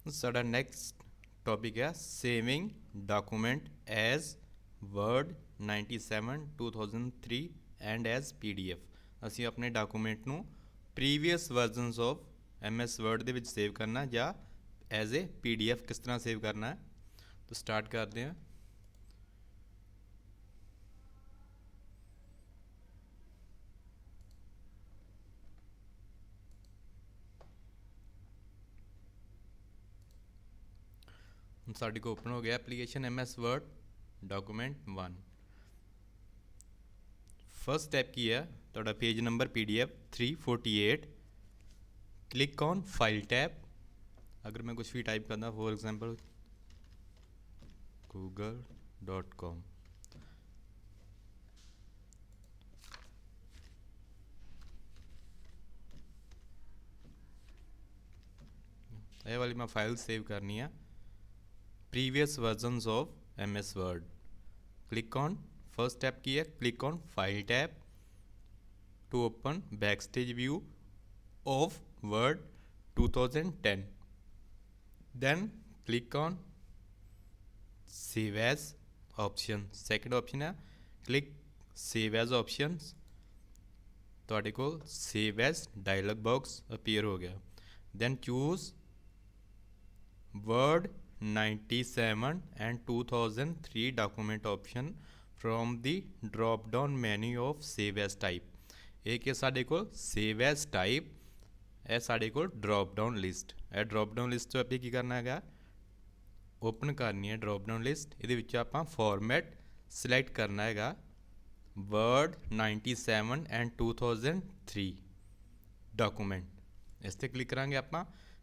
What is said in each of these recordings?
साडा next topic है saving document as Word 97 2003 and as PDF। असी अपने डॉक्यूमेंट नू previous versions of MS Word दे विच सेव करना या एज ए PDF किस तरह सेव करना है। तो स्टार्ट करते हैं। साढ़े को ओपन हो गया application MS word document 1। First step की है तो page number PDF 348। Click on file tab. अगर मैं कुछ भी टाइप करना फॉर एग्जांपल google.com, ये वाली मैं फाइल सेव करनी है previous versions of MS Word. Click on first tap की है click on file tab to open back stage view of Word 2010। Then click on save as option. Second option है click save as options. ਤੁਹਾਡੇ ਕੋਲ save as dialog box appear हो गया। Then choose Word 97 and 2003 document option from the drop down menu of save as type. एक है साढ़े को save as type, है साढ़े को ड्रॉप डाउन लिस्ट। यह ड्रॉप डाउन लिस्ट तो अभी की करना है ओपन करनी है ड्रॉप डाउन लिस्ट। ये आप फॉर्मेट सिलेक्ट करना है वर्ड 97 एंड 2003 डॉक्यूमेंट। इस पर क्लिक करांगे आप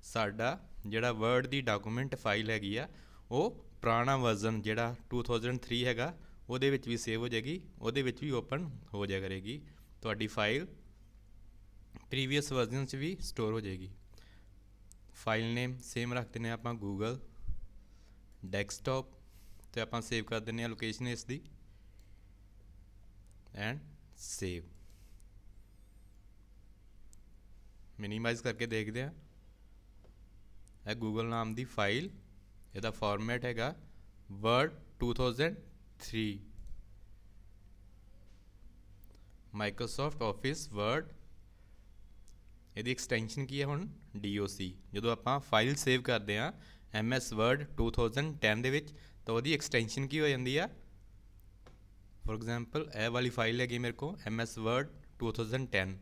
साडा जिहड़ा वर्ड की डॉक्यूमेंट फाइल हैगी आ वो पुराना वर्जन जिहड़ा 2003 हैगा उहदे विच भी सेव हो जाएगी, उहदे विच भी ओपन हो जाया करेगी। तुहाडी फाइल प्रीवियस वर्जन च भी स्टोर हो जाएगी। फाइल नेम सेम रख देने आप गूगल डेस्कटॉप तो आप सेव कर देने लोकेशन इसकी एंड सेव। मिनीमाइज करके देखते हैं। यह गूगल नाम की फाइल, यदा फॉर्मेट हैगा वर्ड 2003 माइक्रोसॉफ्ट ऑफिस वर्ड। यदि एक्सटेंशन की है हुण DOC। जो आप फाइल सेव करते हैं MS वर्ड 2010 दे विच तो वही एक्सटेंशन की हो जाती है। फॉर एग्जाम्पल ए वाली फाइल हैगी मेरे को MS वर्ड 2010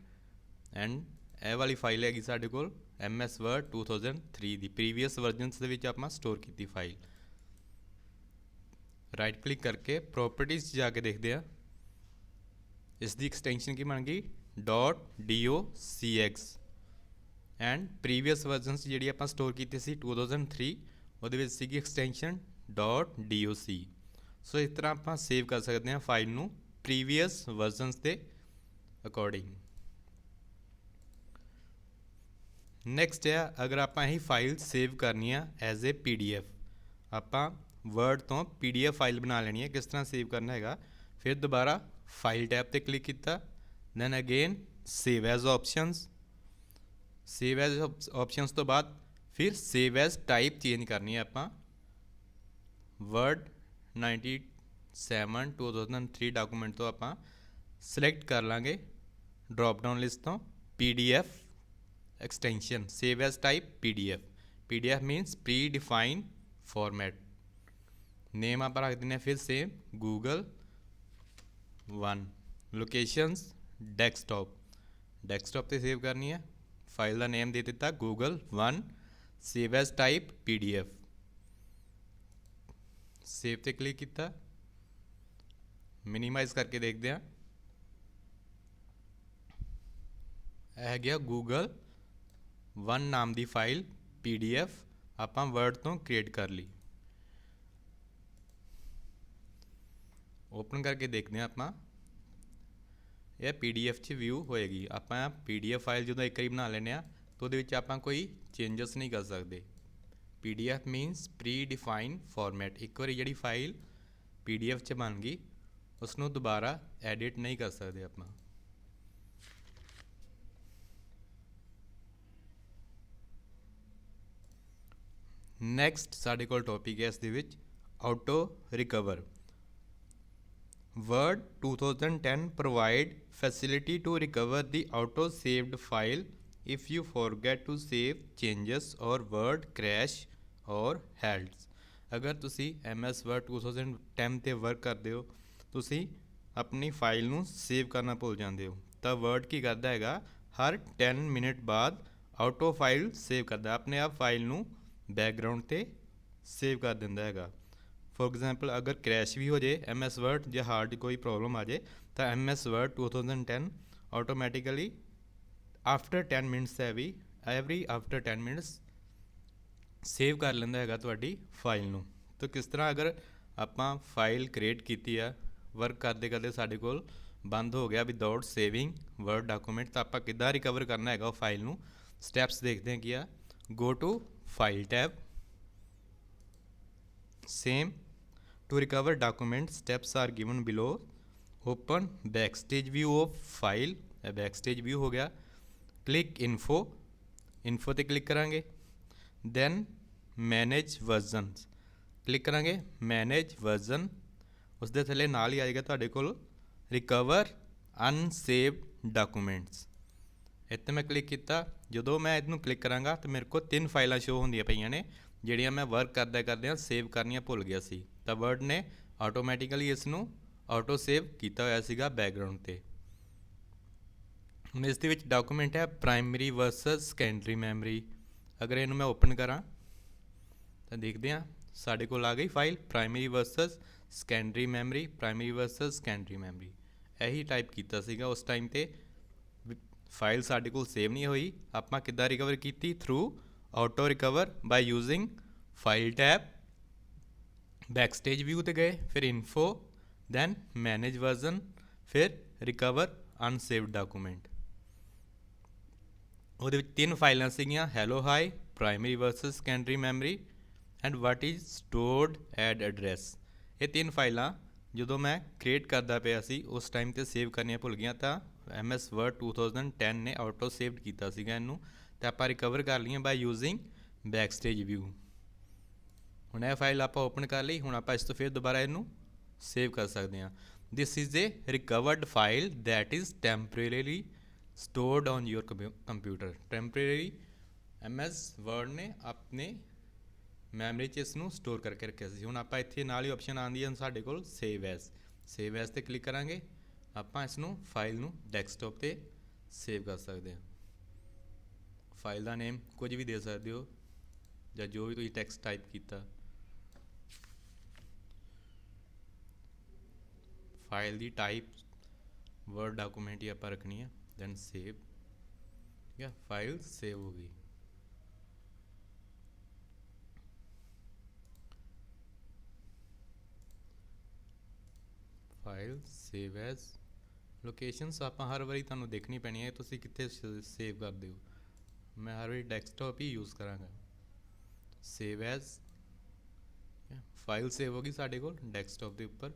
एंड ए वाली फाइल हैगी साढ़े को MS वर्ड 2003 दी प्रीवियस वर्जनस दे विच आपां स्टोर की फाइल। राइट क्लिक करके प्रॉपर्टीज जाके देखते हैं। इसकी एक्सटेंशन की बन गई .docx एंड प्रीवियस वर्जनस जी आप स्टोर की 2003 वो एक्सटेंशन .doc। सो इस तरह आप सेव कर सकते हैं फाइल नू प्रीवियस वर्जनस के अकॉर्डिंग। नैक्सट है अगर आप यही फाइल सेव करनी है एज ए PDF, आप वर्ड तो PDF फाइल बना लेनी है। किस तरह सेव करना है फिर दोबारा फाइल टैब पर क्लिक किया, then again save as options. Save as options तो बाद फिर सेव एज टाइप चेंज करनी है आप वर्ड 97 2003 डॉक्यूमेंट तो आप सिलेक्ट कर लाँगे ड्रॉप डाउन लिस्ट तो PDF extension save as type PDF। PDF means pre define format. Name आप रख दें फिर same Google 1। Locations desktop, desktop से सेव करनी है। फाइल का नेम दे दिता Google 1 save as type PDF। Save ते क्लिक किया, मिनीमाइज करके देखते हैं। यह गया गूगल 1 नाम की फाइल PDF आप वर्ड तो क्रिएट कर ली। ओपन करके देखते हैं आप यह PDF च व्यू होएगी। आप PDF फाइल जो एक बार बना लेने तो आप कोई चेंजेस नहीं कर सकते। PDF means pre define format. एक बार जी फाइल PDF च बन गई उसनों दोबारा एडिट नहीं कर सकते आप। ਨੈਕਸਟ ਸਾਡੇ ਕੋਲ ਟੌਪਿਕ ਹੈ ਇਸ ਦੇ ਵਿੱਚ auto recover. Word 2010 provide facility to recover the auto saved file if you forget to save changes or word crash or halts। ਅਗਰ ਤੁਸੀਂ MS Word 2010 ਤੇ ਵਰਕ ਕਰਦੇ ਹੋ, ਤੁਸੀਂ ਆਪਣੀ ਫਾਈਲ ਨੂੰ ਸੇਵ ਕਰਨਾ ਭੁੱਲ ਜਾਂਦੇ ਹੋ, ਤਾਂ ਵਰਡ ਕੀ ਕਰਦਾ ਹੈਗਾ, ਹਰ 10 ਮਿੰਟ ਬਾਅਦ ਆਟੋ ਫਾਈਲ ਸੇਵ ਕਰਦਾ, ਆਪਣੇ ਆਪ ਫਾਈਲ ਨੂੰ ਬੈਕਗਰਾਊਂਡ ਤੇ ਸੇਵ ਕਰ ਦਿੰਦਾ ਹੈਗਾ। ਫੋਰ ਐਗਜ਼ਾਮਪਲ ਅਗਰ ਕ੍ਰੈਸ਼ ਵੀ ਹੋ ਜੇ MS Word ਜਾਂ ਹਾਰਡ ਕੋਈ ਪ੍ਰੋਬਲਮ ਆ ਜੇ ਤਾਂ MS Word 2010 automatically after 10 minutes ਹੈ ਵੀ ਐਵਰੀ ਆਫਟਰ 10 ਮਿੰਟਸ ਸੇਵ ਕਰ ਲੈਂਦਾ ਹੈਗਾ ਤੁਹਾਡੀ ਫਾਈਲ ਨੂੰ। ਤਾਂ ਕਿਸ ਤਰ੍ਹਾਂ ਅਗਰ ਆਪਾਂ ਫਾਈਲ ਕ੍ਰੀਏਟ ਕੀਤੀ ਆ, ਵਰਕ ਕਰਦੇ ਕਰਦੇ ਸਾਡੇ ਕੋਲ ਬੰਦ ਹੋ ਗਿਆ ਵਿਦਆਊਟ ਸੇਵਿੰਗ ਵਰਡ ਡਾਕੂਮੈਂਟ, ਤਾਂ ਆਪਾਂ ਕਿੱਦਾਂ ਰਿਕਵਰ ਕਰਨਾ ਹੈਗਾ ਉਹ ਫਾਈਲ ਨੂੰ। ਸਟੈਪਸ ਦੇਖਦੇ ਹਾਂ ਕੀ ਆ। Go to file tab, same to recover document steps are given below। open backstage view of file, backstage view हो गया। click info ਤੇ click करांगे, then manage versions click करांगे, manage version ਉਸ ਦੇ ਥੱਲੇ ਨਾਲ ਹੀ ਆਏਗਾ ਤੁਹਾਡੇ ਕੋਲ recover unsaved documents। ਇੱਥੇ ਮੈਂ ਕਲਿੱਕ ਕੀਤਾ, ਜਦੋਂ ਮੈਂ ਇਹਨੂੰ ਕਲਿੱਕ ਕਰਾਂਗਾ ਤਾਂ ਮੇਰੇ ਕੋਲ 3 ਫਾਈਲਾਂ ਸ਼ੋ ਹੁੰਦੀਆਂ ਪਈਆਂ ਨੇ ਜਿਹੜੀਆਂ ਮੈਂ ਵਰਕ ਕਰਦਿਆਂ ਸੇਵ ਕਰਨੀਆਂ ਭੁੱਲ ਗਿਆ ਸੀ, ਤਾਂ ਵਰਡ ਨੇ ਆਟੋਮੈਟਿਕਲੀ ਇਸ ਨੂੰ ਆਟੋ ਸੇਵ ਕੀਤਾ ਹੋਇਆ ਸੀਗਾ ਬੈਕਗਰਾਊਂਡ ਤੇ। ਹੁਣ ਇਸ ਦੇ ਵਿੱਚ ਡਾਕੂਮੈਂਟ ਹੈ ਪ੍ਰਾਇਮਰੀ ਵਰਸਸ ਸੈਕੰਡਰੀ ਮੈਮਰੀ। ਅਗਰ ਇਹਨੂੰ ਮੈਂ ਓਪਨ ਕਰਾਂ ਤਾਂ ਦੇਖਦੇ ਹਾਂ ਸਾਡੇ ਕੋਲ ਆ ਗਈ file primary versus secondary memory, primary versus secondary memory. ਇਹੀ ਟਾਈਪ ਕੀਤਾ ਸੀਗਾ ਉਸ ਟਾਈਮ ਤੇ, ਫਾਈਲ ਸਾਡੇ ਕੋਲ ਸੇਵ ਨਹੀਂ ਹੋਈ। ਆਪਾਂ ਕਿੱਦਾਂ ਰਿਕਵਰ ਕੀਤੀ? Through auto recover by using file tab, backstage view ਤੇ ਗਏ, ਫਿਰ ਇਨਫੋ, ਦੈਨ ਮੈਨੇਜ ਵਰਜ਼ਨ, ਫਿਰ ਰਿਕਵਰ ਅਨਸੇਵਡ ਡਾਕੂਮੈਂਟ। ਉਹਦੇ ਵਿੱਚ 3 ਫਾਈਲਾਂ ਸੀਗੀਆਂ, hello hi, primary versus secondary memory and what is stored ਐਡ ਐਡਰੈਸ। ਇਹ 3 ਫਾਈਲਾਂ ਜਦੋਂ ਮੈਂ ਕ੍ਰੀਏਟ ਕਰਦਾ ਪਿਆ ਸੀ ਉਸ ਟਾਈਮ 'ਤੇ ਸੇਵ ਕਰਨੀਆਂ ਭੁੱਲ ਗਈਆਂ, ਤਾਂ MS Word 2010 ਨੇ ਆਟੋ ਸੇਵਡ ਕੀਤਾ ਸੀਗਾ ਇਹਨੂੰ, ਅਤੇ ਆਪਾਂ ਰਿਕਵਰ ਕਰ ਲਈਆਂ ਬਾਈ ਯੂਜ਼ਿੰਗ ਬੈਕਸਟੇਜ ਵਿਊ। ਹੁਣ ਇਹ ਫਾਈਲ ਆਪਾਂ ਓਪਨ ਕਰ ਲਈ, ਹੁਣ ਆਪਾਂ ਇਸ ਤੋਂ ਫਿਰ ਦੁਬਾਰਾ ਇਹਨੂੰ ਸੇਵ ਕਰ ਸਕਦੇ ਹਾਂ। This is a recovered file that is temporarily stored on your computer. Temporary MS Word ਨੇ ਆਪਣੇ ਮੈਮਰੀ 'ਚ ਇਸ ਨੂੰ ਸਟੋਰ ਕਰਕੇ ਰੱਖਿਆ ਸੀ। ਹੁਣ ਆਪਾਂ ਇੱਥੇ ਨਾਲ ਹੀ ਆਪਸ਼ਨ ਆਉਂਦੀ ਹੈ ਸਾਡੇ ਕੋਲ ਸੇਵ ਐਜ਼, ਸੇਵ ਐਜ਼ 'ਤੇ ਕਲਿੱਕ ਕਰਾਂਗੇ, ਆਪਾਂ ਇਸ ਨੂੰ ਫਾਈਲ ਨੂੰ ਡੈਸਕਟਾਪ 'ਤੇ ਸੇਵ ਕਰ ਸਕਦੇ ਹਾਂ। ਫਾਈਲ ਦਾ ਨੇਮ ਕੁਝ ਵੀ ਦੇ ਸਕਦੇ ਹੋ ਜਾਂ ਜੋ ਵੀ ਤੁਸੀਂ ਟੈਕਸਟ ਟਾਈਪ ਕੀਤਾ। ਫਾਈਲ ਦੀ ਟਾਈਪ ਵਰਡ ਡਾਕੂਮੈਂਟ ਹੀ ਆਪਾਂ ਰੱਖਣੀ ਹੈ, ਦੈਨ ਸੇਵ। ਠੀਕ ਹੈ, ਫਾਈਲ ਸੇਵ ਹੋ ਗਈ। File save as. ਲੋਕੇਸ਼ਨਸ ਆਪਾਂ ਹਰ ਵਾਰੀ ਤੁਹਾਨੂੰ ਦੇਖਣੀ ਪੈਣੀ ਹੈ ਤੁਸੀਂ ਕਿੱਥੇ ਸੇਵ ਕਰਦੇ ਹੋ। ਮੈਂ ਹਰ ਵਾਰੀ ਡੈਸਕਟਾਪ ਹੀ ਯੂਜ਼ ਕਰਾਂਗਾ। ਸੇਵ ਐਜ਼, ਫਾਈਲ ਸੇਵ ਹੋ ਗਈ ਸਾਡੇ ਕੋਲ ਡੈਸਕਟਾਪ ਦੇ ਉੱਪਰ।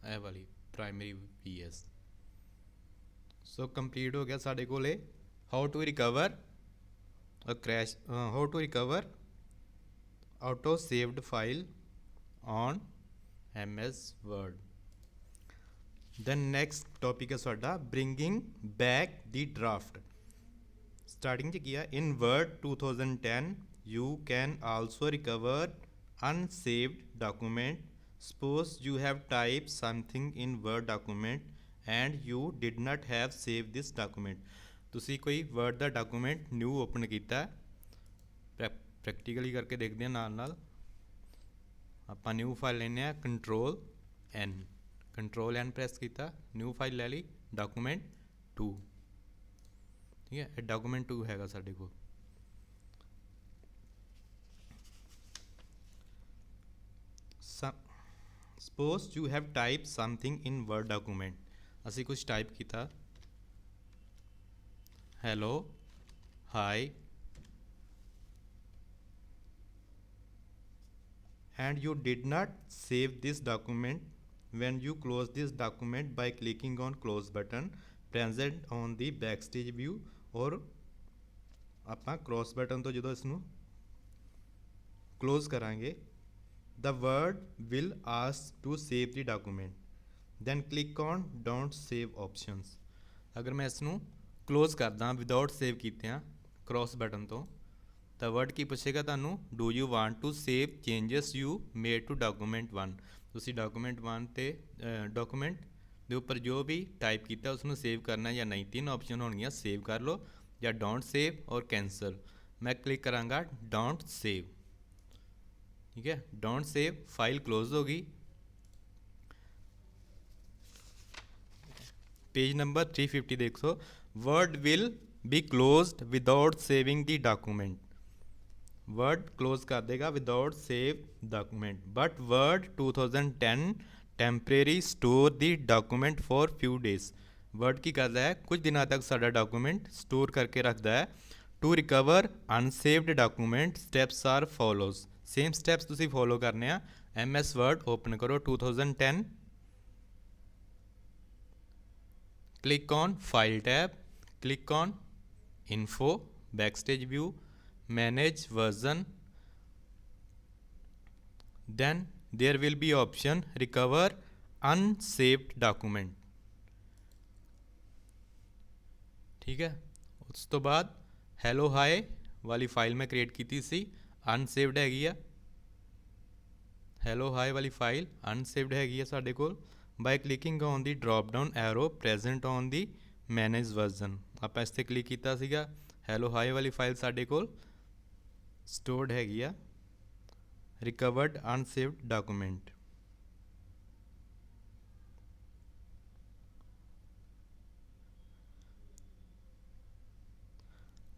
ਇਹ ਵਾਲੀ ਪ੍ਰਾਇਮਰੀ PS। ਸੋ ਕੰਪਲੀਟ ਹੋ ਗਿਆ ਸਾਡੇ ਕੋਲ ਇਹ how to recover crash, how to recover auto saved file on MS Word। Then next topic ਹੈ ਸਾਡਾ bringing back the draft. Starting 'ਚ ਕੀ ਆ, in Word 2010 you can also recover unsaved document। Suppose you have typed something in Word document and you did not have saved this document। ਤੁਸੀਂ ਕੋਈ Word ਦਾ document new open ਕੀਤਾ, practically ਕਰਕੇ ਦੇਖਦੇ ਹਾਂ ਨਾਲ ਨਾਲ। ਆਪਾਂ ਨਿਊ ਫਾਈਲ ਲੈਂਦੇ ਹਾਂ, ਕੰਟਰੋਲ N ਪ੍ਰੈਸ ਕੀਤਾ, ਨਿਊ ਫਾਈਲ ਲੈ ਲਈ ਡਾਕੂਮੈਂਟ 2। ਠੀਕ ਹੈ, ਇਹ ਡਾਕੂਮੈਂਟ 2 ਹੈਗਾ ਸਾਡੇ ਕੋਲ। Suppose you have typed something in Word document। ਅਸੀਂ ਕੁਝ ਟਾਈਪ ਕੀਤਾ, hello hi and you did not save this document when you close this document by clicking on close button present on the backstage view और ਆਪਾਂ cross button तो जो इसनू close करांगे the word will ask to save the document then click on don't save options अगर मैं इसनू close करदा without save कीतियां क्रॉस बटन तो ਤਾਂ ਵਰਡ ਕੀ ਪੁੱਛੇਗਾ ਤੁਹਾਨੂੰ do you want to save changes you made to document 1 ਤੁਸੀਂ ਡਾਕੂਮੈਂਟ 1 ਤੇ ਡਾਕੂਮੈਂਟ ਦੇ ਉੱਪਰ ਜੋ ਵੀ ਟਾਈਪ ਕੀਤਾ ਉਸ ਨੂੰ ਸੇਵ ਕਰਨਾ ਜਾਂ ਨਹੀਂ ਤਿੰਨ ਆਪਸ਼ਨ ਹੋਣਗੀਆਂ ਸੇਵ ਕਰ ਲਓ ਜਾਂ ਡੋਂਟ ਸੇਵ ਔਰ ਕੈਂਸਲ ਮੈਂ ਕਲਿੱਕ ਕਰਾਂਗਾ ਡੋਂਟ ਸੇਵ ਠੀਕ ਹੈ ਡੋਂਟ ਸੇਵ ਫਾਈਲ ਕਲੋਜ਼ ਹੋ ਗਈ पेज नंबर 350 देखो word will be closed without saving the document word close कर देगा without save document but word 2010 temporary store the document for few days word की करता है कुछ दिनों तक साडा डॉक्यूमेंट स्टोर करके रखता है to recover unsaved document steps are follows same steps तुसी फॉलो करने एम एस वर्ड ओपन करो 2010 click on file tab click on info backstage view manage version then there will be option recover unsaved document ठीक है उस तो बाद hello hi वाली file मैं क्रिएट की सी unsaved हैगी आ hello hi वाली फाइल unsaved हैगी आ साडे कोल by clicking on the drop down arrow present on the manage version ਆਪਾਂ ਇਸ ਤੇ ਕਲਿੱਕ ਕੀਤਾ ਸੀਗਾ hello hi ਵਾਲੀ ਫਾਈਲ ਸਾਡੇ ਕੋਲ ਸਟੋਰਡ ਹੈਗੀ ਆ recovered unsaved document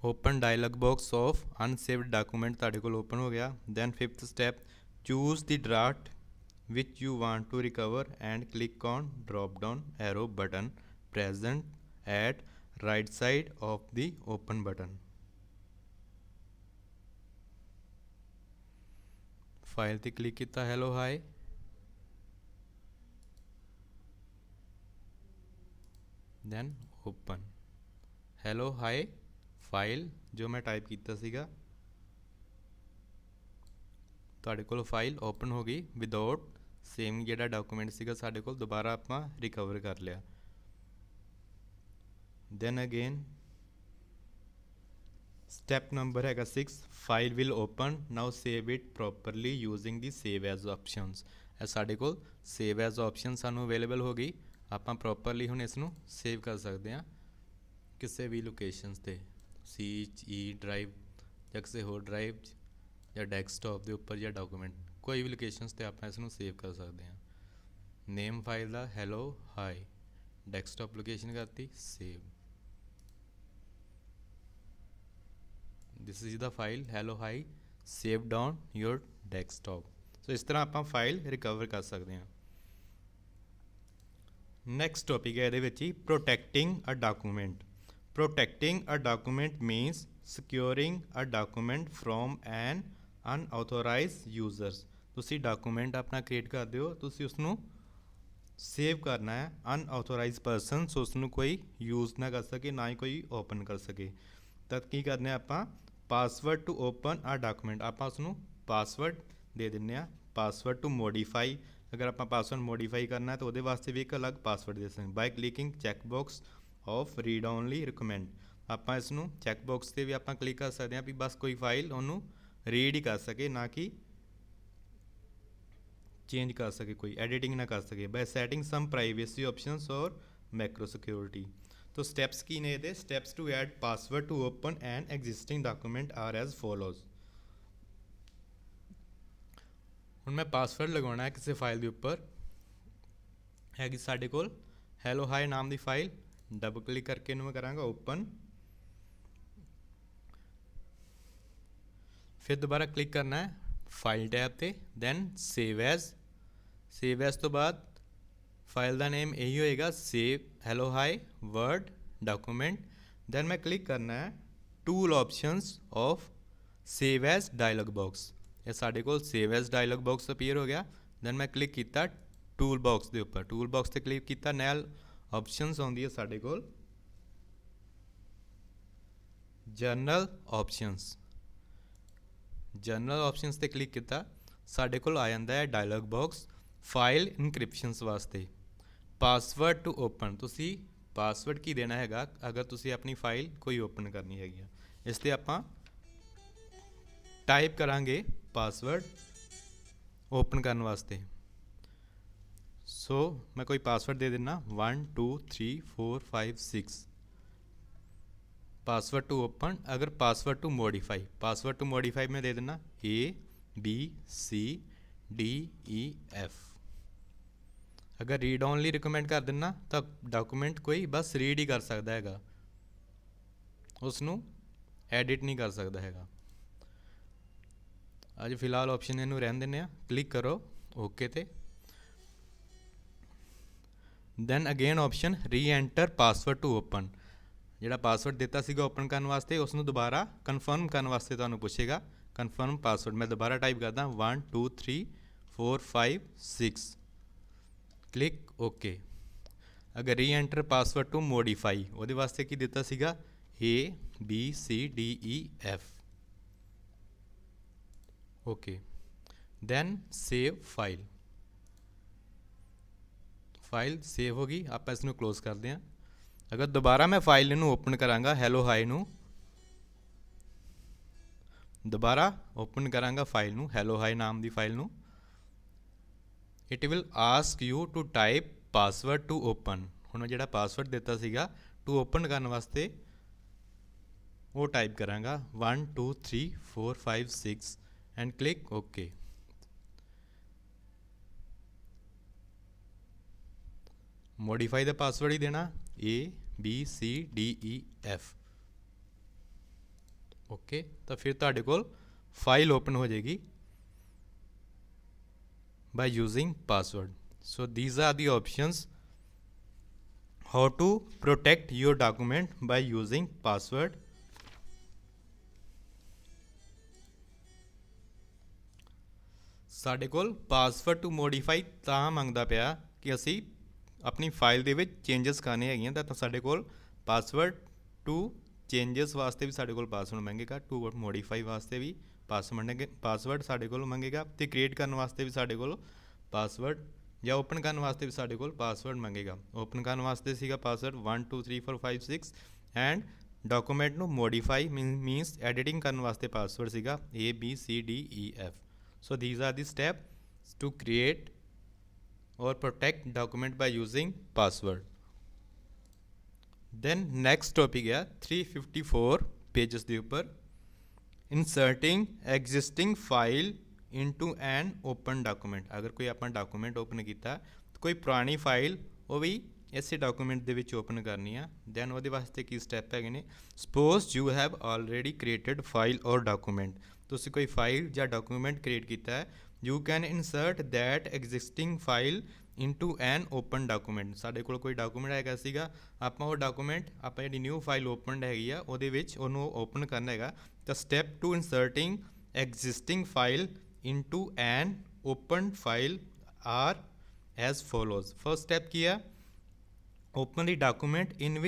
open dialog box of unsaved document ਤੁਹਾਡੇ ਕੋਲ open ਹੋ ਗਿਆ then fifth step choose the draft which you want to recover and click on drop down arrow button present at right side of the open button file ਤੇ click ਕੀਤਾ hello hi then open hello hi file ਜੋ ਮੈਂ type ਕੀਤਾ ਸੀਗਾ ਤੁਹਾਡੇ ਕੋਲ file open ਹੋ ਗਈ ਵਿਦਆਊਟ ਸੇਮ ਜਿਹੜਾ ਡਾਕੂਮੈਂਟ ਸੀਗਾ ਸਾਡੇ ਕੋਲ ਦੁਬਾਰਾ ਆਪਾਂ ਰਿਕਵਰ ਕਰ ਲਿਆ ਦੈਨ ਅਗੇਨ ਸਟੈਪ ਨੰਬਰ ਹੈਗਾ 6 file will open now save it properly using the save as options ਇਹ ਸਾਡੇ ਕੋਲ ਸੇਵ ਐਜ਼ ਆਪਸ਼ਨ ਸਾਨੂੰ ਅਵੇਲੇਬਲ ਹੋ ਗਈ ਆਪਾਂ ਪ੍ਰੋਪਰਲੀ ਹੁਣ ਇਸ ਨੂੰ ਸੇਵ ਕਰ ਸਕਦੇ ਹਾਂ ਕਿਸੇ ਵੀ ਲੋਕੇਸ਼ਨਸ ਤੇ ਸੀ ਈ ਡਰਾਈਵ ਜਾਂ ਕਿਸੇ ਹੋਰ ਡਰਾਈਵ ਜਾਂ ਡੈਸਕਟਾਪ ਦੇ ਉੱਪਰ ਜਾਂ ਡਾਕੂਮੈਂਟ ਕੋਈ ਵੀ ਲੋਕੇਸ਼ਨਸ ਤੇ ਆਪਾਂ ਇਸ ਨੂੰ ਸੇਵ ਕਰ ਸਕਦੇ ਹਾਂ ਨੇਮ ਫਾਈਲ ਦਾ ਹੈਲੋ ਹਾਈ ਡੈਸਕਟਾਪ ਲੋਕੇਸ਼ਨ ਕਰਤੀ save this is the file hello hi saved on your desktop so ਇਸ ਤਰ੍ਹਾਂ ਆਪਾਂ ਫਾਈਲ ਰਿਕਵਰ ਕਰ ਸਕਦੇ ਹਾਂ ਨੈਕਸਟ ਟੌਪਿਕ ਹੈ ਇਹਦੇ ਵਿੱਚ ਹੀ protecting a document protecting a document means securing a document from an unauthorized users ਤੁਸੀਂ ਡਾਕੂਮੈਂਟ ਆਪਣਾ ਕ੍ਰੀਏਟ ਕਰਦੇ ਹੋ ਤੁਸੀਂ ਉਸ ਨੂੰ ਸੇਵ ਕਰਨਾ ਹੈ ਅਨਆਥੋਰਾਈਜ਼ਡ ਪਰਸਨਸ ਉਸ ਨੂੰ ਕੋਈ ਯੂਜ਼ ਨਾ ਕਰ ਸਕੇ ਨਾ ਹੀ ਕੋਈ ਓਪਨ ਕਰ ਸਕੇ ਤਾਂ ਕੀ ਕਰਨਾ ਆਪਾਂ ਪਾਸਵਰਡ ਟੂ ਓਪਨ ਆ ਡਾਕੂਮੈਂਟ ਆਪਾਂ ਉਸ ਨੂੰ ਪਾਸਵਰਡ ਦੇ ਦਿੰਦੇ ਹਾਂ ਪਾਸਵਰਡ ਟੂ ਮੋਡੀਫਾਈ ਅਗਰ ਆਪਾਂ ਪਾਸਵਰਡ ਮੋਡੀਫਾਈ ਕਰਨਾ ਹੈ ਤਾਂ ਉਹਦੇ ਵਾਸਤੇ ਵੀ ਇੱਕ ਅਲੱਗ ਪਾਸਵਰਡ ਦੇ ਸਕਦੇ by clicking check box of read only recommend ਆਪਾਂ ਇਸ ਨੂੰ ਚੈੱਕ ਬਾਕਸ 'ਤੇ ਵੀ ਆਪਾਂ ਕਲਿੱਕ ਕਰ ਸਕਦੇ ਹਾਂ ਵੀ ਬਸ ਕੋਈ ਫਾਈਲ ਉਹਨੂੰ ਰੀਡ ਹੀ ਕਰ ਸਕੇ ਨਾ ਕਿ ਚੇਂਜ ਕਰ ਸਕੇ ਕੋਈ ਐਡੀਟਿੰਗ ਨਾ ਕਰ ਸਕੇ by setting some privacy options or macro security तो स्टेप्स की ने the steps to add password to open an existing document are as follows हुण मैं पासवर्ड लगवाना है किसी फाइल के उपर हैगी साडे कोल हैलो हाई नाम की फाइल डबल क्लिक करके इन्हूं मैं करांगा ओपन फिर दोबारा क्लिक करना है फाइल टैब ते दैन सेव एज तो बाद फाइल का नेम यही होएगा save hello hi Word document then मैं क्लिक करना है tool options of save as dialog box ये साढ़े को save as dialog box appear हो गया दैन मैं क्लिक किया टूल बॉक्स के उपर, टूल बॉक्स से क्लिक किया, नैल ऑप्शनस आउंदी है साडे कोल जर्नल ऑप्शनस, जर्नल ऑप्शनस से क्लिक किया, साडे कोल आ जाता है डायलॉग बॉक्स फाइल इनक्रिप्शनस वास्ते पासवर्ड टू ओपन। तुसी पासवर्ड की देना हैगा अगर तुसी अपनी फाइल कोई ओपन करनी हैगी, इसलिए आपां टाइप करांगे पासवर्ड ओपन करने वास्ते। सो मैं कोई पासवर्ड दे देना 1 2 3 4 5 6 पासवर्ड टू ओपन। अगर password to modify, password to modify में दे देना ABCDEF। अगर रीड ओनली रिकमेंड कर देना तो डॉक्यूमेंट कोई बस रीड ही कर सकता हैगा, उसनू एडिट नहीं कर सकता हैगा। अज फिलहाल ऑप्शन इनू रहन देने, क्लिक करो ओके ते। Then again option re enter password to open, जिहड़ा पासवर्ड दिता सीगा ओपन करने वास्ते उसनू दोबारा कन्फर्म करने वास्ते तुहानू पूछेगा कन्फर्म पासवर्ड। मैं दोबारा टाइप करदा 1 2 3 4 5 6 क्लिक ओके। अगर री एंटर पासवर्ड टू मॉडिफाई उहदे वास्ते की दिता सीगा ABCDEF okay. Then save file, file save होगी, आप इसनू क्लोज करते हैं। अगर दोबारा मैं फाइल इनू ओपन करांगा हैलो हाई नू, दोबारा ओपन करांगा फाइल नू हैलो हाई नाम की फाइल नू, it will ask you to type password to open. हुण मैं जिहड़ा पासवर्ड दिता सीगा टू ओपन करने वास्ते वो टाइप करांगा 1 2 3 4 5 6 and click okay. Modify the password ही देना ABCDEF ओके। तो फिर तुहाडे कोल फाइल ओपन हो जाएगी by using password. So these are the options how to protect your document by using password. साडे कोल पासवर्ड टू मॉडिफाई तां मंगदा पिया कि असी अपनी फाइल दे विच चेंजेस करने हैगियां तां साडे कोल पासवर्ड टू चेंजेस वास्ते भी साडे कोल पासवर्ड मंगेगा, टू मॉडिफाई वास्ते भी पासवर्ड साडे कोल मंगेगा, ते क्रिएट करने वास्ते भी साडे कोल पासवर्ड या ओपन करने वास्ते भी साडे कोल पासवर्ड मंगेगा। ओपन करने वास्ते सीगा पासवर्ड 1 2 3 4 5 6 एंड डॉक्यूमेंट नू मॉडिफाई मीनस एडिटिंग करने वास्ते पासवर्ड सीगा ABCDEF। So these are the steps to create or protect document by using password. Then next topic है 354 पेजेस के ऊपर inserting existing file into an open document. अगर कोई अपना डॉक्यूमेंट ओपन किया तो कोई पुरानी फाइल वो भी इस डॉक्यूमेंट के विच ओपन करनी है। दैन वो वास्ते की स्टैप है ने, suppose you have already created file और डॉक्यूमेंट, तुसी कोई फाइल या डॉक्यूमेंट क्रिएट किया है, you can insert that existing file into an open document. साडे कोल कोई डॉक्यूमेंट हैगा सीगा, आपां वो डॉक्यूमेंट आपां जिहड़ी न्यू फाइल ओपन हैगी आ उहदे विच उहनूं ओपन करना हैगा। तो step to inserting existing file into an open file are as follows. First step की है, open the document in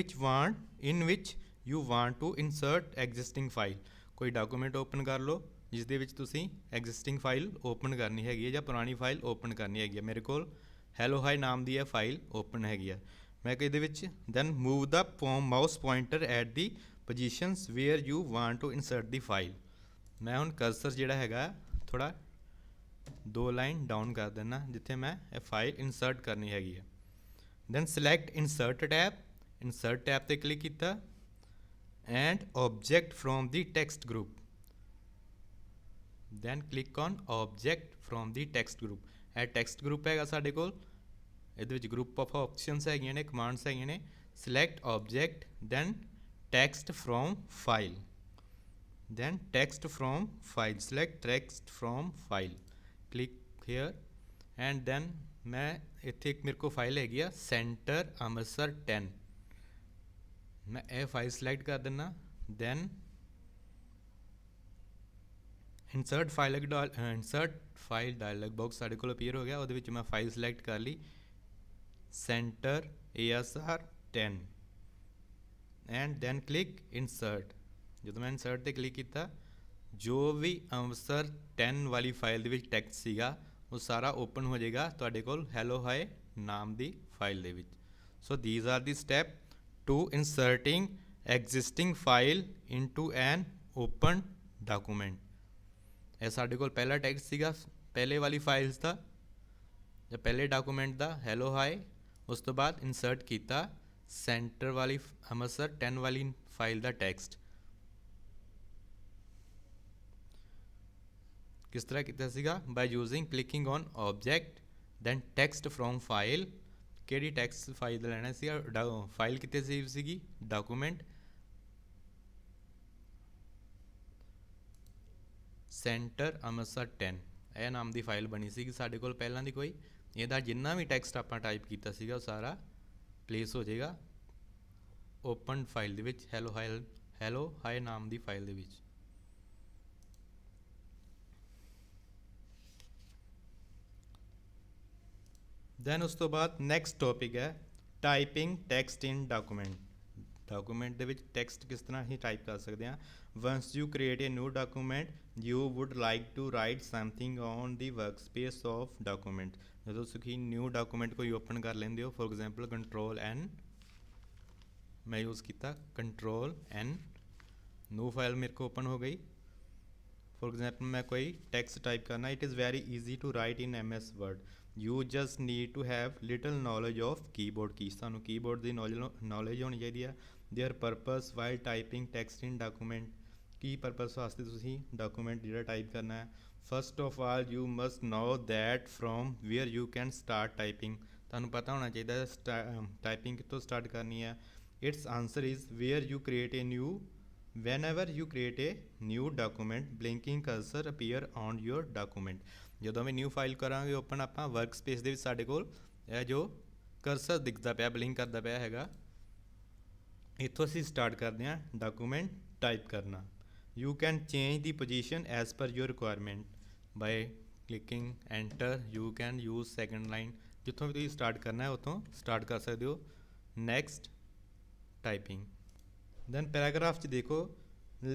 which you want to insert existing file. कोई डॉक्यूमेंट ओपन कर लो जिस दे विच तुसीं एग्जिस्टिंग फाइल ओपन करनी हैगी है या पुरानी फाइल ओपन करनी हैगी है। मेरे कोल हैलो हाई नाम की फाइल ओपन हैगी है, मैं कहते विच then move the mouse pointer at the positions where you want to insert the file. मैं हुण कर्सर जिहड़ा हैगा थोड़ा 2 लाइन डाउन कर देना जिथे मैं ये फाइल इंसर्ट करनी हैगी है। दैन सिलैक्ट इंसर्ट टैब ते क्लिक किया and object from the text group. Then click on object from the text group. यह टेक्स्ट ग्रुप है साढ़े कोल, ये ग्रुप ऑफ ऑप्शनस है ने, कमांड्स है ने। Select object then text from file, then text from file, select text from file, click here and then मैं इत्थे एक मेरे को फाइल हैगी आ सेंटर अमृतसर 10, मैं ये फाइल सिलैक्ट कर देना। Then insert file dialog box साढ़े को अपीयर हो गया, वो मैं फाइल सिलेक्ट कर ली center ASR 10 and then click insert. जो मैं इंसर्ट ਤੇ क्लिक किया, जो भी ਅੰਮ੍ਰਿਤਸਰ 10 वाली फाइल ਦੇ ਵਿੱਚ ਟੈਕਸਟ ਸੀਗਾ ਉਹ ਸਾਰਾ ਓਪਨ ਹੋ ਜਾਏਗਾ ਤੁਹਾਡੇ ਕੋਲ ਹੈਲੋ ਹਾਈ ਨਾਮ ਦੀ ਫਾਈਲ ਦੇ ਵਿੱਚ। So these are the step to inserting existing file into an open document. ਇਹ ਸਾਡੇ ਕੋਲ ਪਹਿਲਾ ਟੈਕਸਟ ਸੀਗਾ ਪਹਿਲੇ ਵਾਲੀ ਫਾਈਲਸ ਦਾ ਜਾਂ ਪਹਿਲੇ ਡਾਕੂਮੈਂਟ ਦਾ ਹੈਲੋ ਹਾਈ, ਉਸ ਤੋਂ ਬਾਅਦ ਇਨਸਰਟ ਕੀਤਾ ਸੈਂਟਰ ਵਾਲੀ ਅੰਮ੍ਰਿਤਸਰ 10 ਵਾਲੀ ਫਾਈਲ ਦਾ ਟੈਕਸਟ। किस तरह किया सीगा by using clicking on object then text from file कि टैक्सट फाइल लेना सीगा फाइल कितने सेव सीगी डॉकूमेंट सेंटर ਅੰਮ੍ਰਿਤਸਰ 10 ਇਹ ਨਾਮ ਦੀ ਫਾਈਲ ਬਣੀ ਸੀਗੀ ਸਾਡੇ ਕੋਲ ਪਹਿਲਾਂ ਦੀ ਕੋਈ। ਇਹਦਾ ਜਿੰਨਾ ਵੀ ਟੈਕਸਟ ਆਪਾਂ ਟਾਈਪ ਕੀਤਾ ਸੀਗਾ ਉਹ ਸਾਰਾ ਪਲੇਸ ਹੋ ਜਾਏਗਾ ਓਪਨ ਫਾਈਲ ਦੇ ਵਿੱਚ ਹੈਲੋ ਹਾਈ ਨਾਮ ਦੀ ਫਾਈਲ ਦੇ ਵਿੱਚ। ਦੈਨ ਉਸ ਤੋਂ ਬਾਅਦ ਨੈਕਸਟ ਟੌਪਿਕ ਹੈ ਟਾਈਪਿੰਗ ਟੈਕਸਟ ਇਨ ਡਾਕੂਮੈਂਟ। ਡਾਕੂਮੈਂਟ ਦੇ ਵਿੱਚ ਟੈਕਸਟ ਕਿਸ ਤਰ੍ਹਾਂ ਅਸੀਂ ਟਾਈਪ ਕਰ ਸਕਦੇ ਹਾਂ। Once you create a new document you would like to write something on the work space of document. ਜਦੋਂ ਤੁਸੀਂ ਨਿਊ ਡਾਕੂਮੈਂਟ ਕੋਈ ਓਪਨ ਕਰ ਲੈਂਦੇ ਹੋ, ਫੋਰ ਐਗਜ਼ਾਮਪਲ Ctrl+N ਮੈਂ ਯੂਜ਼ ਕੀਤਾ Ctrl+N, ਨਿਊ ਫਾइल मेरे को ओपन हो गई। फॉर एग्जाम्पल मैं कोई टेक्स्ट टाइप करना, it is very easy to write in MS Word. You just need to have little knowledge of keyboard keys. सानू कीबोर्ड की नॉलेज होनी चाहिए है। Their purpose while typing text in document, की purpose वास्ते तुसी document जो टाइप करना है। First of all you must know that from where you can start typing. तुहानू पता होना चाहिए टाइपिंग कितों स्टार्ट करनी है। Its answer is where you create a new whenever you create a new document blinking cursor appear on your document। ਜਦੋਂ ਵੀ new file ਕਰਾਂਗੇ open ਆਪਾਂ ਵਰਕ ਸਪੇਸ ਦੇ ਵਿੱਚ ਸਾਡੇ ਕੋਲ ਇਹ ਜੋ ਕਰਸਰ ਦਿਖਦਾ ਪਿਆ ਬਲਿੰਕ ਕਰਦਾ ਪਿਆ ਹੈਗਾ, ਇੱਥੋਂ ਅਸੀਂ ਸਟਾਰਟ ਕਰਦੇ ਹਾਂ ਡਾਕੂਮੈਂਟ ਟਾਈਪ ਕਰਨਾ। You can change the position as per your requirement by clicking enter. You can use second line, ਜਿੱਥੋਂ ਵੀ ਤੁਸੀਂ ਸਟਾਰਟ ਕਰਨਾ ਹੈ ਉੱਥੋਂ ਸਟਾਰਟ ਕਰ ਸਕਦੇ ਹੋ। Next typing. then paragraph च देखो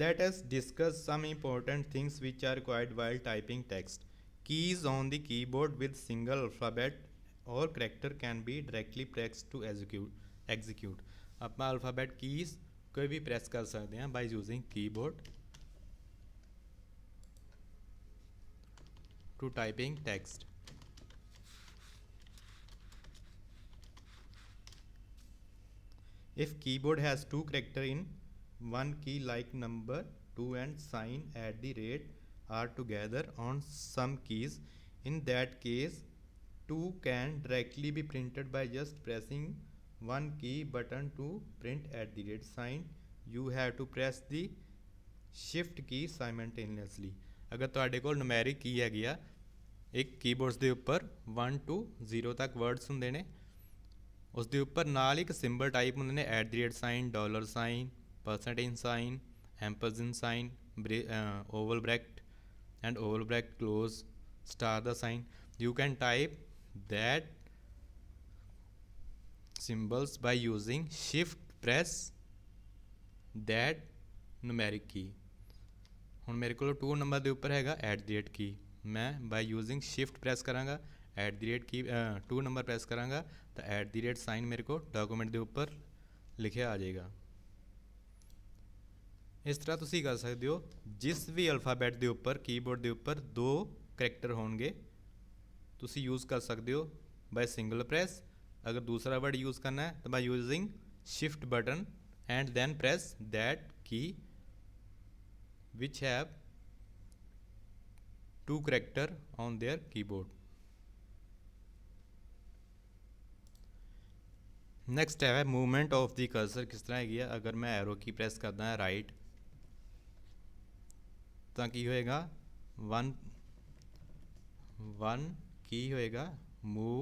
let us discuss some important things which are required while typing text। keys on the keyboard with single alphabet or character can be directly pressed to execute। ਆਪਾਂ alphabet keys कोई भी press कर सकते हैं by using keyboard to typing text। If keyboard has two character in one key like number 2 and sign at the rate are together on some keys, in that case 2 can directly be printed by just pressing one key button to print at the rate sign। you have to press the shift key simultaneously। अगर ਤੁਹਾਡੇ ਕੋਲ numeric key ਹੈਗੀ ਆ ਇੱਕ keyboards ਦੇ ਉੱਪਰ 1 to 0 ਤੱਕ words ਹੁੰਦੇ ਨੇ, ਉਸ ਦੇ ਉੱਪਰ ਨਾਲ ਇੱਕ ਸਿੰਬਲ ਟਾਈਪ ਹੁੰਦੇ ਨੇ $, $, percentage sign, ampersand sign, oval bracket and oval bracket close, star the sign। you can type that symbols by using shift press that numeric key। ਹੁਣ ਮੇਰੇ ਕੋਲ 2 ਨੰਬਰ ਦੇ ਉੱਪਰ ਹੈਗਾ @ की, मैं by using shift press करांगा @ की 2 नंबर प्रेस करांगा तो @ साइन मेरे को डॉकूमेंट के ऊपर लिखे आ जाएगा। इस तरह तुसी कर सकते हो जिस भी अल्फाबैट के उपर कीबोर्ड के उपर 2 करैक्टर होंगे तुसी यूज़ कर सकते हो बाय सिंगल प्रेस। अगर दूसरा वर्ड यूज़ करना है तो by using shift button and then press that key which have 2 character on their keyboard. Next है मूवमेंट ऑफ द कर्सर किस तरह है। अगर मैं एरो की प्रेस करदा है राइट तो की होएगा वन की होएगा मूव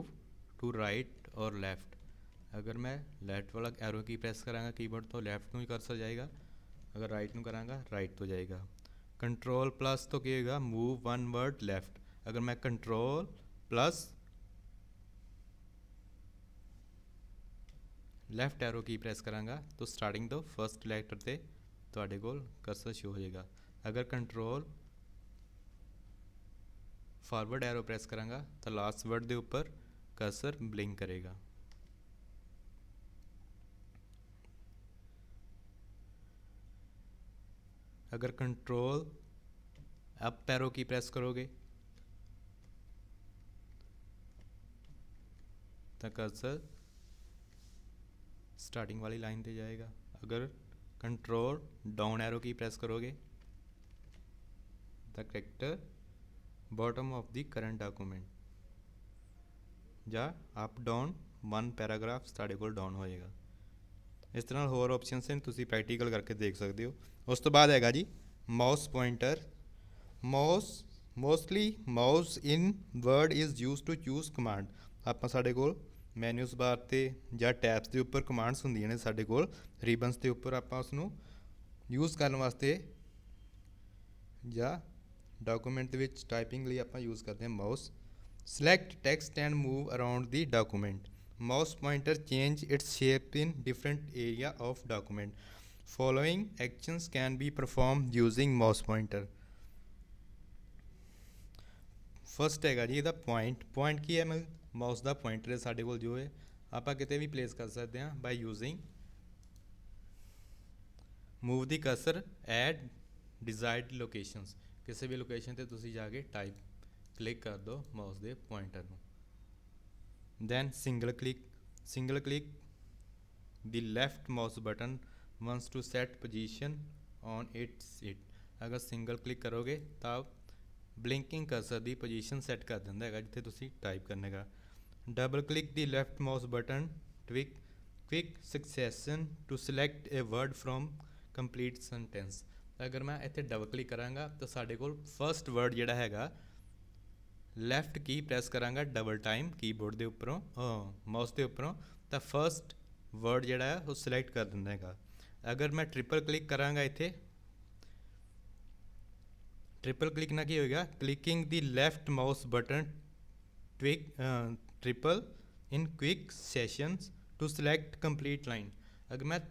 टू राइट और लैफ्ट। अगर मैं लैफ्ट वाला एरो की प्रेस करांगा कीबोर्ड तो लैफ्ट में ही कर्सर जाएगा, अगर राइट में करांगा राइट तो जाएगा। Ctrl+ तो की होएगा मूव वन वर्ड लैफ्ट। अगर मैं कंट्रोल प्लस लैफ्ट एरो की प्रेस करांगा तो स्टार्टिंग तो फर्स्ट लैटर ते तुहाडे कोल कर्सर शो हो जाएगा। अगर कंट्रोल फॉरवर्ड एरो प्रेस करांगा तो लास्ट वर्ड के उपर कर्सर ब्लिंक करेगा। अगर कंट्रोल अप एरो की प्रेस करोगे तो कर्सर स्टार्टिंग वाली लाइन पे जाएगा। अगर कंट्रोल डाउन एरो की प्रेस करोगे तो character bottom of the current document ਜਾਂ अप डाउन वन पैराग्राफ ਤੁਹਾਡੇ ਕੋਲ डाउन हो जाएगा। इस तरह होर ऑप्शनस हैं, तुसी प्रैक्टिकल करके देख सकते हो। उस तो बाद हैगा जी mouse pointer. Mouse mostly mouse in word is use to choose command. ਆਪਾਂ ਸਾਡੇ ਕੋਲ ਮੈਨਿਊਸ ਬਾਰ ਤੇ ਜਾਂ ਟੈਬਸ ਦੇ ਉੱਪਰ ਕਮਾਂਡਸ ਹੁੰਦੀਆਂ ਨੇ ਸਾਡੇ ਕੋਲ ਰਿਬਨਸ ਦੇ ਉੱਪਰ, ਆਪਾਂ ਉਸ ਨੂੰ ਯੂਜ਼ ਕਰਨ ਵਾਸਤੇ ਜਾਂ ਡਾਕੂਮੈਂਟ ਦੇ ਵਿੱਚ ਟਾਈਪਿੰਗ ਲਈ ਆਪਾਂ ਯੂਜ਼ ਕਰਦੇ ਹਾਂ mouse. Select text and move around the document. Mouse pointer change its shape in different area of document. Following actions can be performed using mouse pointer. First हैगा जी ਇਹਦਾ ਪੁਆਇੰਟ ਕੀ ਹੈ? ਮੈਂ ਮਾਊਸ ਦਾ pointer ਹੈ ਸਾਡੇ ਕੋਲ ਜੋ ਹੈ ਆਪਾਂ ਕਿਤੇ ਵੀ ਪਲੇਸ ਕਰ ਸਕਦੇ ਹਾਂ ਬਾਈ using move the cursor at desired locations. ਕਿਸੇ ਵੀ ਲੋਕੇਸ਼ਨ ਤੇ ਤੁਸੀਂ ਜਾ ਕੇ ਟਾਈਪ ਕਲਿੱਕ ਕਰ ਦਿਓ ਮਾਊਸ ਦੇ ਪੁਆਇੰਟਰ ਨੂੰ। then single click the left mouse button wants to set position on its it। अगर सिंगल क्लिक करोगे तो ब्लिंकिंग कर्सर दी पोजीशन सैट कर दिंदा है जिथे तुसी टाइप करने का। Double click the left mouse button quick succession to select a word from complete sentence. अगर मैं इत्थे डबल क्लिक करांगा तो साडे कोल फर्स्ट वर्ड जिहड़ा हैगा लैफ्ट की प्रेस करांगा डबल टाइम कीबोर्ड के उपरों माउस के उपरों तो फर्स्ट वर्ड जिहड़ा है वो सिलेक्ट कर दिंदा है। अगर मैं ट्रिपल क्लिक करांगा इत्थे ट्रिपल क्लिक ना की होएगा clicking the left mouse button triple in quick sessions to select complete line. अगर मैं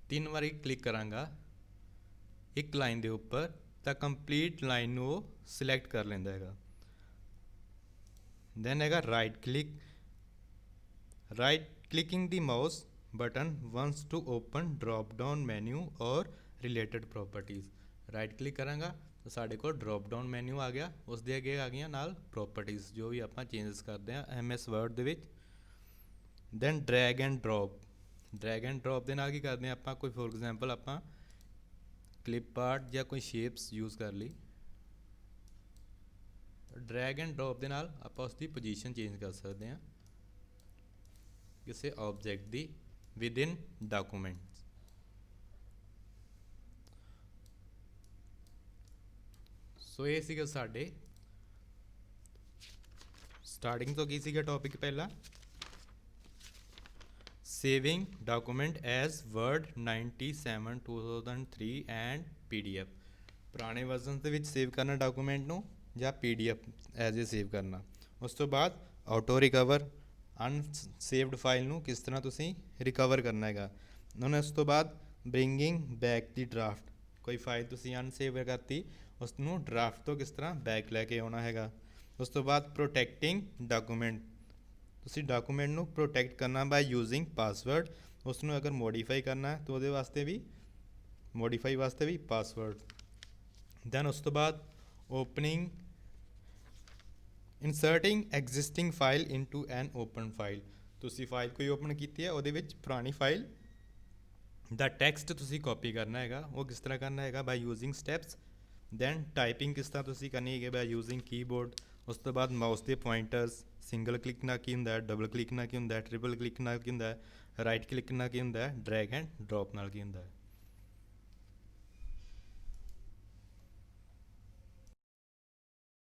3 बारी क्लिक करांगा एक लाइन के उपर तो कंप्लीट लाइन वो सिलेक्ट कर लेंदा है। then हैगा right clicking the mouse button once to open drop down menu और रिलेटेड प्रॉपर्टीज़। राइट क्लिक करांगा तो साढ़े को ड्रॉप डाउन मैन्यू आ गया, उस दे अगे आ गई नाल प्रॉपर्टीज़ जो भी आप चेंजेस करते हैं MS वर्ड दे विच। then ड्रैग एंड ड्रॉप के नाल की करते हैं आप कोई फॉर एग्जाम्पल आप क्लिप आर्ट या कोई शेप्स यूज़ कर ली ड्रैग एंड ड्रॉप के नाल आप उसकी पोजीशन चेंज कर सकते हैं किसी ऑब्जेक्ट की विद इन डॉक्यूमेंट। सो ये सीगा साडे स्टार्टिंग तो की सीगा टॉपिक पहला saving document as Word 97 2003 and PDF। पुराने वर्जन के विच सेव करना डॉक्यूमेंट नूं ਜਾਂ PDF ਐਜ਼ ਏ ਸੇਵ ਕਰਨਾ। ਉਸ ਤੋਂ ਬਾਅਦ ਆਟੋ ਰਿਕਵਰ ਅਨਸੇਵਡ ਫਾਈਲ ਨੂੰ ਕਿਸ ਤਰ੍ਹਾਂ ਤੁਸੀਂ ਰਿਕਵਰ ਕਰਨਾ ਹੈਗਾ। ਹੁਣ ਉਸ ਤੋਂ ਬਾਅਦ ਬ੍ਰਿੰਗਿੰਗ ਬੈਕ ਦੀ ਡਰਾਫਟ, ਕੋਈ ਫਾਈਲ ਤੁਸੀਂ ਅਨਸੇਵ ਕਰਤੀ ਉਸ ਨੂੰ ਡਰਾਫਟ ਤੋਂ ਕਿਸ ਤਰ੍ਹਾਂ ਬੈਕ ਲੈ ਕੇ ਆਉਣਾ ਹੈਗਾ। ਉਸ ਤੋਂ ਬਾਅਦ ਪ੍ਰੋਟੈਕਟਿੰਗ ਡਾਕੂਮੈਂਟ, ਤੁਸੀਂ ਡਾਕੂਮੈਂਟ ਨੂੰ ਪ੍ਰੋਟੈਕਟ ਕਰਨਾ ਬਾਈ ਯੂਜ਼ਿੰਗ ਪਾਸਵਰਡ। ਉਸ ਨੂੰ ਅਗਰ ਮੋਡੀਫਾਈ ਕਰਨਾ ਤਾਂ ਉਹਦੇ ਵਾਸਤੇ ਵੀ ਮੋਡੀਫਾਈ ਵਾਸਤੇ ਵੀ ਪਾਸਵਰਡ। ਦੈਨ ਉਸ ਤੋਂ ਬਾਅਦ opening inserting existing file into an open file. तुसी फाइल कोई ओपन की है वो पुरानी फाइल दा टैक्सट तुसी कॉपी करना है वो किस तरह करना है by using steps. Then typing किस तरह तुसी करनी है बाय यूजिंग कीबोर्ड। उस तो बाद माउस के पॉइंटर्स सिंगल क्लिक ना की हुंदा है, डबल क्लिक ना की हुंदा है, ट्रिपल क्लिक ना की हुंदा है, राइट क्लिक ना की हुंदा है, ड्रैग एंड ड्रॉप नाल की हुंदा है।